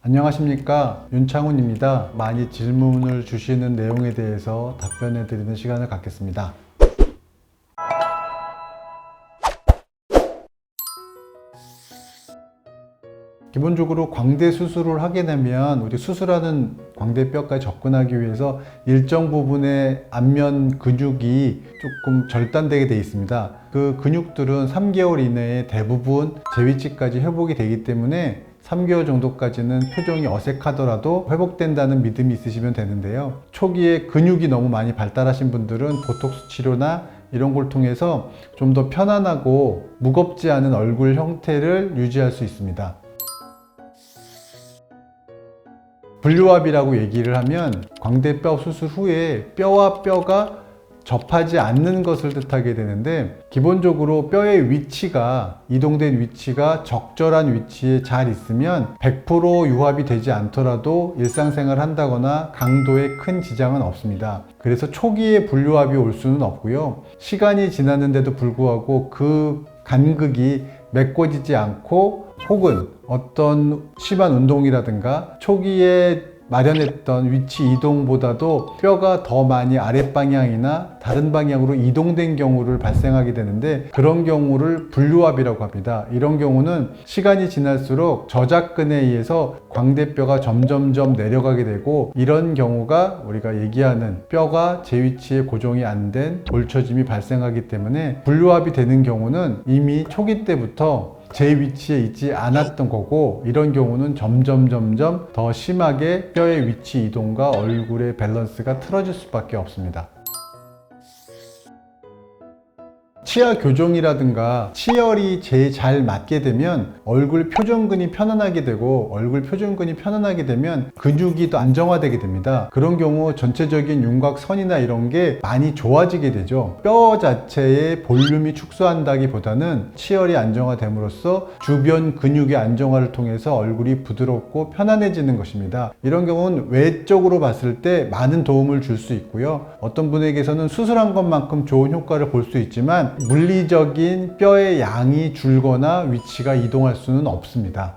안녕하십니까, 윤창훈입니다. 많이 질문을 주시는 내용에 대해서 답변해 드리는 시간을 갖겠습니다. 기본적으로 광대 수술을 하게 되면 우리 수술하는 광대뼈까지 접근하기 위해서 일정 부분의 안면 근육이 조금 절단되게 되어 있습니다. 그 근육들은 3개월 이내에 대부분 재위치까지 회복이 되기 때문에 3개월 정도까지는 표정이 어색하더라도 회복된다는 믿음이 있으시면 되는데요. 초기에 근육이 너무 많이 발달하신 분들은 보톡스 치료나 이런 걸 통해서 좀 더 편안하고 무겁지 않은 얼굴 형태를 유지할 수 있습니다. 분류압이라고 얘기를 하면 광대뼈 수술 후에 뼈와 뼈가 접하지 않는 것을 뜻하게 되는데, 기본적으로 뼈의 위치가, 이동된 위치가 적절한 위치에 잘 있으면 100% 유합이 되지 않더라도 일상생활을 한다거나 강도에 큰 지장은 없습니다. 그래서 초기에 분류압이 올 수는 없고요. 시간이 지났는데도 불구하고 그 간극이 메꿔지지 않고, 혹은 어떤 심한 운동이라든가 초기에 마련했던 위치 이동보다도 뼈가 더 많이 아랫방향이나 다른 방향으로 이동된 경우를 발생하게 되는데, 그런 경우를 분류압이라고 합니다. 이런 경우는 시간이 지날수록 저작근에 의해서 광대뼈가 점점점 내려가게 되고, 이런 경우가 우리가 얘기하는 뼈가 제 위치에 고정이 안 된 돌처짐이 발생하기 때문에, 분류압이 되는 경우는 이미 초기 때부터 제 위치에 있지 않았던 거고, 이런 경우는 점점 더 심하게 뼈의 위치 이동과 얼굴의 밸런스가 틀어질 수밖에 없습니다. 치아 교정이라든가 치열이 제일 잘 맞게 되면 얼굴 표정근이 편안하게 되고, 얼굴 표정근이 편안하게 되면 근육이 더 안정화되게 됩니다. 그런 경우 전체적인 윤곽선이나 이런 게 많이 좋아지게 되죠. 뼈 자체의 볼륨이 축소한다기보다는 치열이 안정화됨으로써 주변 근육의 안정화를 통해서 얼굴이 부드럽고 편안해지는 것입니다. 이런 경우는 외적으로 봤을 때 많은 도움을 줄 수 있고요. 어떤 분에게서는 수술한 것만큼 좋은 효과를 볼 수 있지만 물리적인 뼈의 양이 줄거나 위치가 이동할 수는 없습니다.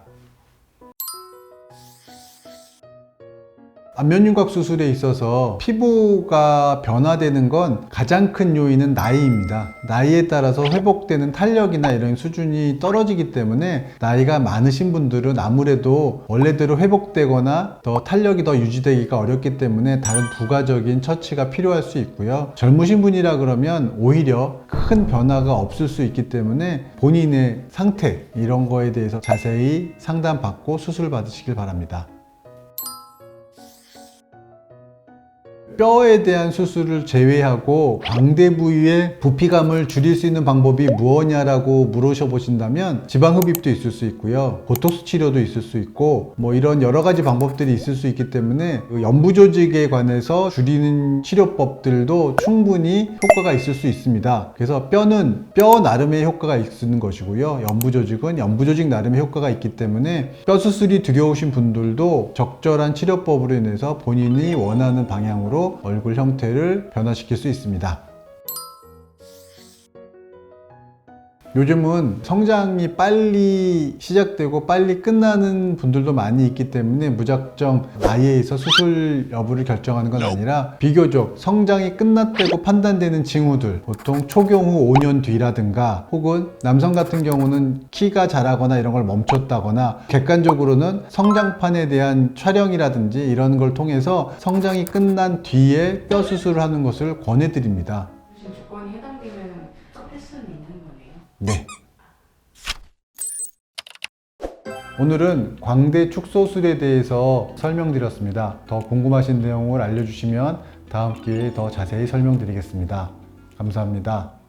안면윤곽 수술에 있어서 피부가 변화되는 건 가장 큰 요인은 나이입니다. 나이에 따라서 회복되는 탄력이나 이런 수준이 떨어지기 때문에, 나이가 많으신 분들은 아무래도 원래대로 회복되거나 더 탄력이 더 유지되기가 어렵기 때문에 다른 부가적인 처치가 필요할 수 있고요. 젊으신 분이라 그러면 오히려 큰 변화가 없을 수 있기 때문에 본인의 상태, 이런 거에 대해서 자세히 상담받고 수술 받으시길 바랍니다. 뼈에 대한 수술을 제외하고 광대 부위의 부피감을 줄일 수 있는 방법이 무엇이냐라고 물으셔 보신다면, 지방흡입도 있을 수 있고요, 보톡스 치료도 있을 수 있고, 이런 여러 가지 방법들이 있을 수 있기 때문에 연부 조직에 관해서 줄이는 치료법들도 충분히 효과가 있을 수 있습니다. 그래서 뼈는 뼈 나름의 효과가 있는 것이고요, 연부 조직은 연부 조직 나름의 효과가 있기 때문에 뼈 수술이 두려우신 분들도 적절한 치료법으로 인해서 본인이 원하는 방향으로 얼굴 형태를 변화시킬 수 있습니다. 요즘은 성장이 빨리 시작되고 빨리 끝나는 분들도 많이 있기 때문에 무작정 나이에 있어 수술 여부를 결정하는 건 아니라, 비교적 성장이 끝났다고 판단되는 징후들, 보통 초경후 5년 뒤라든가, 혹은 남성 같은 경우는 키가 자라거나 이런 걸 멈췄다거나, 객관적으로는 성장판에 대한 촬영이라든지 이런 걸 통해서 성장이 끝난 뒤에 뼈 수술을 하는 것을 권해드립니다. 조건이 해당되면 할 수는 있는 거네요. 네. 오늘은 광대 축소술에 대해서 설명드렸습니다. 더 궁금하신 내용을 알려주시면 다음 기회에 더 자세히 설명드리겠습니다. 감사합니다.